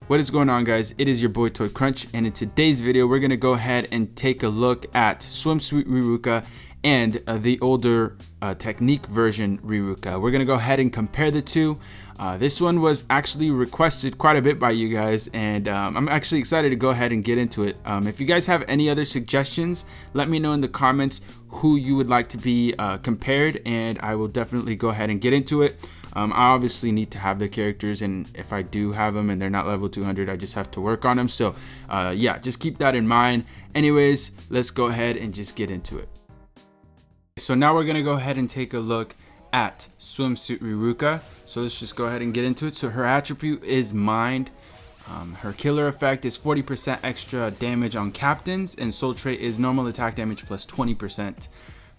What is going on, guys? It is your boy Toy Crunch, and in today's video we're gonna go ahead and take a look at Swimsuit Riruka and the older technique version Riruka. We're gonna go ahead and compare the two. This one was actually requested quite a bit by you guys, and I'm actually excited to go ahead and get into it. If you guys have any other suggestions, let me know in the comments who you would like to be compared, and I will definitely go ahead and get into it. I obviously need to have the characters, and if I do have them and they're not level 200, I just have to work on them. So yeah, just keep that in mind. Anyways, let's go ahead and just get into it. So now we're gonna go ahead and take a look at Swimsuit Riruka. So let's just go ahead and get into it. So her attribute is Mind. Her killer effect is 40% extra damage on captains, and soul trait is normal attack damage plus 20%.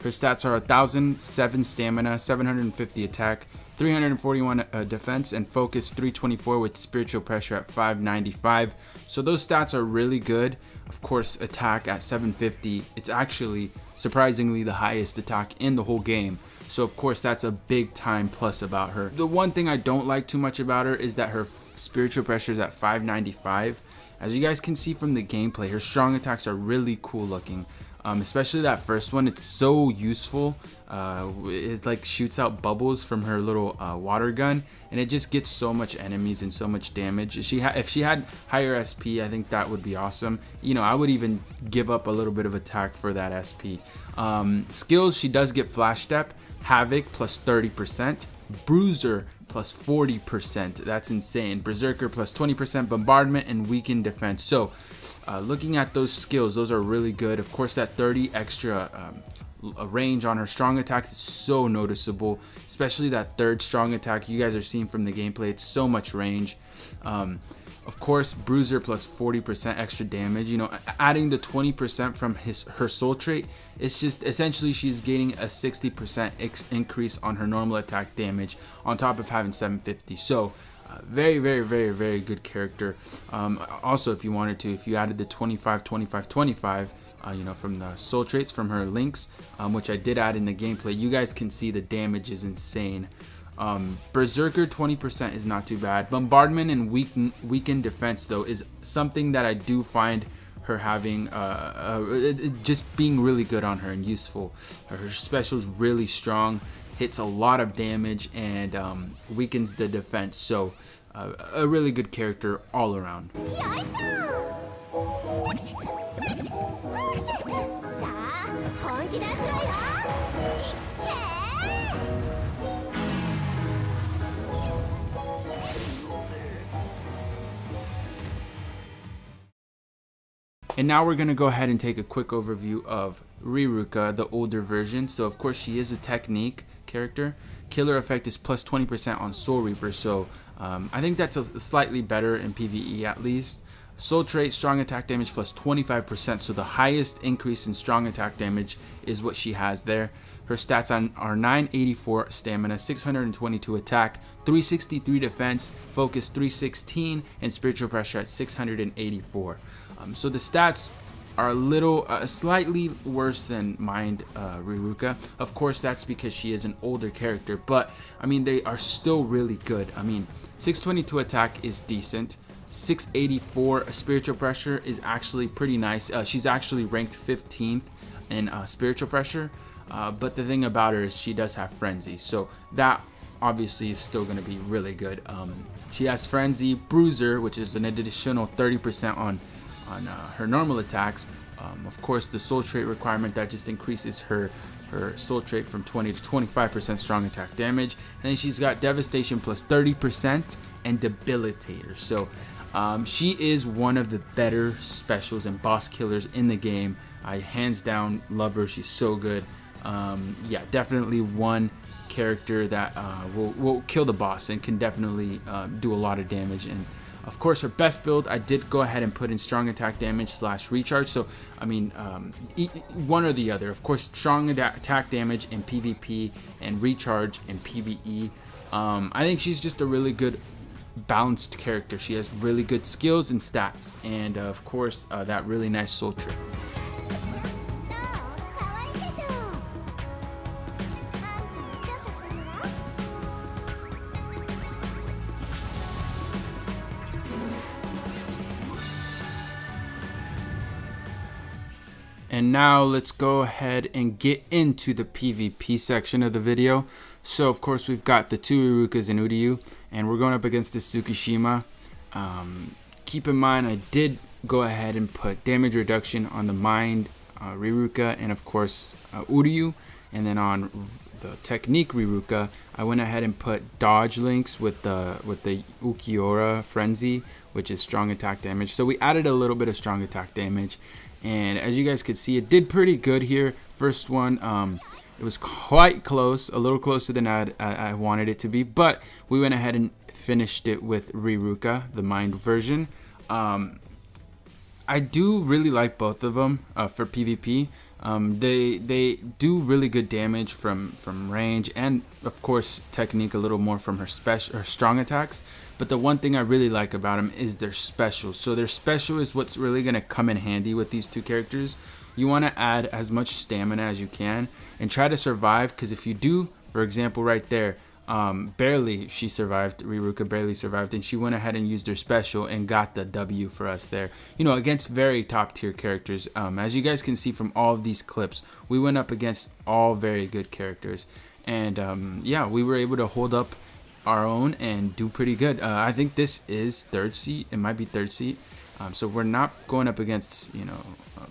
Her stats are 1000, 7 stamina, 750 attack, 341 defense, and focus 324 with spiritual pressure at 595. So those stats are really good. Of course, attack at 750, it's actually surprisingly the highest attack in the whole game. So of course that's a big time plus about her. The one thing I don't like too much about her is that her spiritual pressure is at 595. As you guys can see from the gameplay, her strong attacks are really cool looking. Especially that first one, it's so useful. It like shoots out bubbles from her little water gun, and it just gets so much enemies and so much damage. If she had higher SP, I think that would be awesome. You know, I would even give up a little bit of attack for that SP. Skills, she does get Flash Step, Havoc plus 30%, Bruiser plus 40%. That's insane. Berserker plus 20%, Bombardment, and Weakened Defense. So looking at those skills, those are really good. Of course, that 30 extra range on her strong attack is so noticeable, especially that third strong attack you guys are seeing from the gameplay. It's so much range. Of course, Bruiser plus 40% extra damage. You know, adding the 20% from her soul trait, it's just essentially she's gaining a 60% increase on her normal attack damage on top of having 750. So very good character. Also, if you wanted to, if you added the 25 25 25, you know, from the soul traits from her links, which I did add in the gameplay, you guys can see the damage is insane. Berserker 20% is not too bad. Bombardment and weakened defense though is something that I do find her having just being really good on her and useful. Her special is really strong, hits a lot of damage, and weakens the defense. So a really good character all around. And now we're going to go ahead and take a quick overview of Riruka, the older version. So of course she is a technique character. Killer effect is plus 20% on Soul Reaper, so I think that's a slightly better in PvE at least. Soul trait, strong attack damage plus 25%, so the highest increase in strong attack damage is what she has there. Her stats are 984 stamina, 622 attack, 363 defense, focus 316, and spiritual pressure at 684. So the stats are a little slightly worse than Mind Riruka. Of course, that's because she is an older character, but I mean, they are still really good. I mean, 622 attack is decent. 684 spiritual pressure is actually pretty nice. She's actually ranked 15th in spiritual pressure, but the thing about her is she does have frenzy, so that obviously is still going to be really good. She has frenzy, bruiser, which is an additional 30% on her normal attacks. Of course, the soul trait requirement that just increases her soul trait from 20 to 25% strong attack damage. And then she's got devastation plus 30% and debilitator. So she is one of the better specials and boss killers in the game. I hands down love her. She's so good. Yeah, definitely one character that will kill the boss and can definitely do a lot of damage. And of course, her best build, I did go ahead and put in strong attack damage / recharge. So, I mean, one or the other. Of course, strong attack damage in PvP and recharge in PvE. I think she's just a really good balanced character. She has really good skills and stats. And, of course, that really nice soul trait. And now let's go ahead and get into the PvP section of the video. So of course we've got the two Rirukas and Uryu, and we're going up against this Tsukishima. Keep in mind I did go ahead and put damage reduction on the Mind Riruka and of course Uryu, and then on the Technique Riruka I went ahead and put dodge links with the Ukiura Frenzy, which is strong attack damage. So we added a little bit of strong attack damage, and as you guys could see, it did pretty good here. First one, it was quite close, a little closer than I wanted it to be, but we went ahead and finished it with Riruka, the Mind version. I do really like both of them for PvP. They do really good damage from range, and of course Technique a little more from her strong attacks. But the one thing I really like about them is their special. So their special is what's really going to come in handy with these two characters. You want to add as much stamina as you can and try to survive, because if you do, for example right there, barely she survived, Riruka barely survived, and she went ahead and used her special and got the W for us there, you know, against very top tier characters. As you guys can see from all of these clips, we went up against all very good characters, and yeah, we were able to hold up our own and do pretty good. I think this is third seat, it might be third seat, so we're not going up against, you know,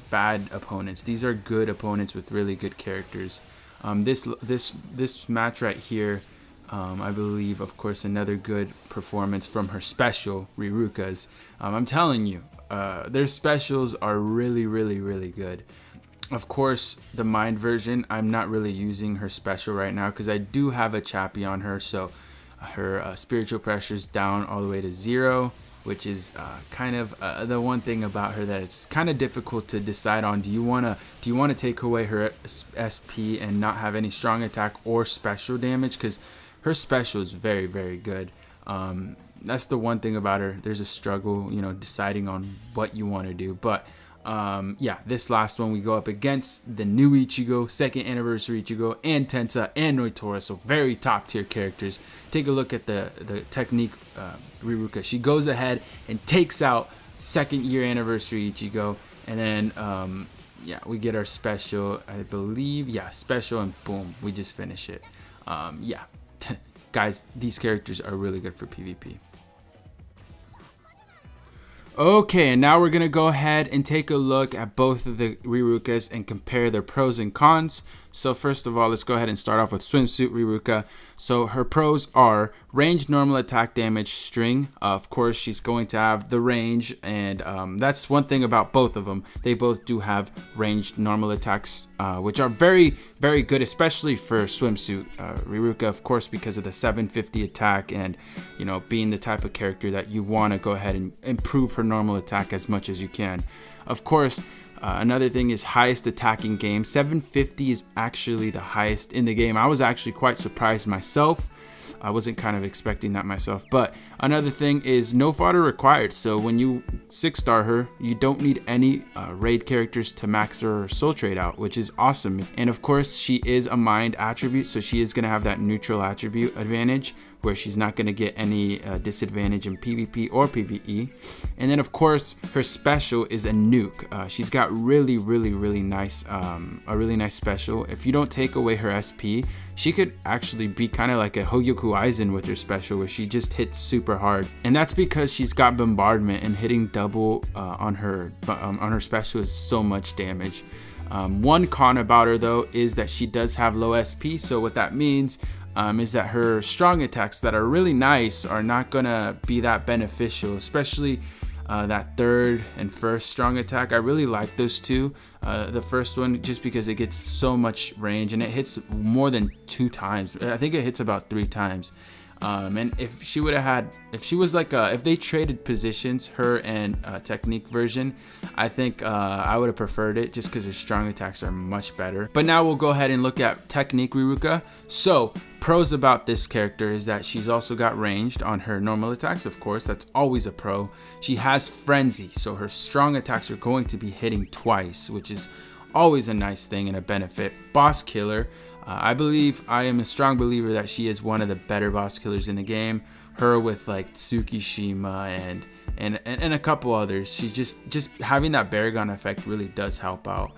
bad opponents. These are good opponents with really good characters. This match right here, I believe, of course, another good performance from her special, Riruka's. I'm telling you, their specials are really good. Of course, the Mind version, I'm not really using her special right now because I do have a Chappie on her, so her spiritual pressure is down all the way to 0, which is kind of the one thing about her that it's kind of difficult to decide on. Do you want to take away her SP and not have any strong attack or special damage? Because her special is very good. That's the one thing about her. There's a struggle, you know, deciding on what you want to do. But yeah, this last one we go up against the new Ichigo, 2nd anniversary Ichigo, and Tensa and Noitora, so very top tier characters. Take a look at the Technique Riruka. She goes ahead and takes out 2nd year anniversary Ichigo, and then yeah, we get our special, I believe, yeah, special, and boom, we just finish it. Yeah. Guys, these characters are really good for PvP. Okay, and now we're going to go ahead and take a look at both of the Rirukas and compare their pros and cons. So first of all, let's go ahead and start off with Swimsuit Riruka. So her pros are range, normal attack damage, string. Of course, she's going to have the range, and that's one thing about both of them. They both do have ranged normal attacks, which are very good, especially for Swimsuit Riruka, of course, because of the 750 attack, and you know, being the type of character that you want to go ahead and improve her normal attack as much as you can. Of course, another thing is highest attacking game. 750 is actually the highest in the game. I was actually quite surprised myself. I wasn't kind of expecting that myself. But another thing is no fodder required. So when you 6-star her, you don't need any raid characters to max her soul trade out, which is awesome. And of course, she is a mind attribute, so she is going to have that neutral attribute advantage, where she's not going to get any disadvantage in PvP or PvE. And then of course, her special is a nuke. She's got really nice, a really nice special. If you don't take away her SP, she could actually be kind of like a Hogyoku Aizen with her special, where she just hits super hard. And that's because she's got bombardment, and hitting double on her special is so much damage. One con about her though is that she does have low SP. So what that means is that her strong attacks that are really nice are not gonna be that beneficial, especially that 3rd and 1st strong attack. I really like those two. The first one, just because it gets so much range and it hits more than 2 times. I think it hits about 3 times. And if she would have had, if she was like if they traded positions, her and Technique version, I think I would have preferred it, just because her strong attacks are much better. But now we'll go ahead and look at Technique Riruka. So pros about this character is that she's also got ranged on her normal attacks. Of course, that's always a pro. She has frenzy, so her strong attacks are going to be hitting twice, which is always a nice thing and a benefit. Boss killer. I am a strong believer that she is one of the better boss killers in the game. Her with like Tsukishima and a couple others. She's just having that Baragon effect really does help out.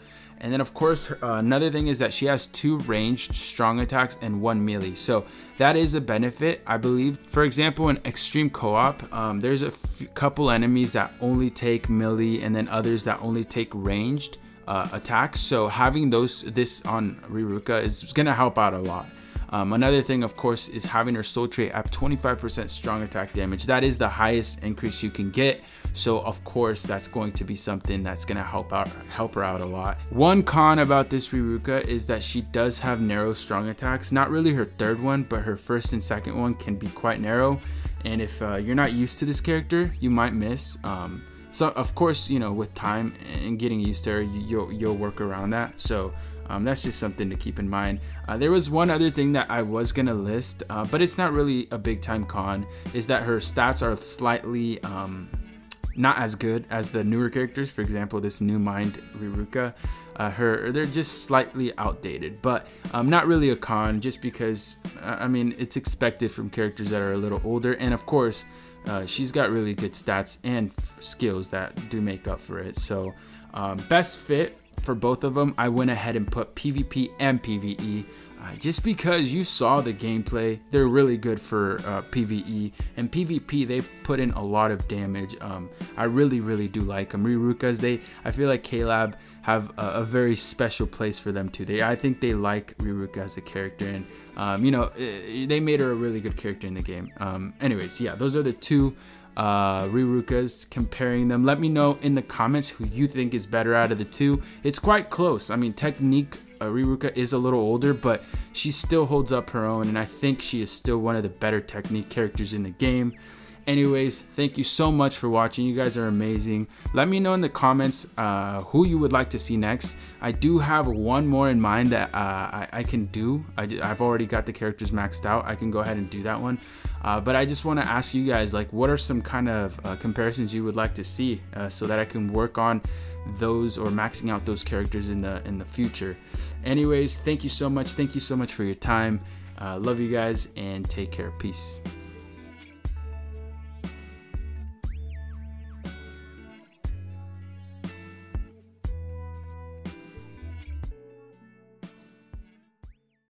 And then of course, another thing is that she has 2 ranged strong attacks and 1 melee. So that is a benefit, I believe. For example, in extreme co-op, there's a couple enemies that only take melee and then others that only take ranged attacks. So having this on Riruka is gonna help out a lot. Another thing, of course, is having her soul trait at 25% strong attack damage. That is the highest increase you can get. So of course, that's going to be something that's gonna help her out a lot. One con about this Riruka is that she does have narrow strong attacks. Not really her third one, but her first and second one can be quite narrow. And if you're not used to this character, you might miss. So of course, you know, with time and getting used to her, you'll work around that. So that's just something to keep in mind. There was one other thing that I was gonna list, but it's not really a big time con, is that her stats are slightly not as good as the newer characters. For example, this new mind Riruka, they're just slightly outdated, but not really a con, just because I mean, it's expected from characters that are a little older. And of course, she's got really good stats and skills that do make up for it. So best fit for both of them, I went ahead and put PvP and PvE, just because you saw the gameplay. They're really good for PvE, and PvP they put in a lot of damage. I really do like them. Rirukas, I feel like K-Lab have a very special place for them too. I think they like Riruka as a character, and you know, they made her a really good character in the game. Anyways, yeah, those are the 2 Rirukas, comparing them. Let me know in the comments who you think is better out of the 2. It's quite close. I mean, technique, Riruka is a little older, but she still holds up her own, and I think she is still one of the better technique characters in the game. Anyways, thank you so much for watching. You guys are amazing. Let me know in the comments who you would like to see next. I do have one more in mind that I can do. I've already got the characters maxed out. I can go ahead and do that one. But I just want to ask you guys, like, what are some kind of comparisons you would like to see, so that I can work on those or maxing out those characters in the future. Anyways, thank you so much. Thank you so much for your time. Love you guys, and take care. Peace.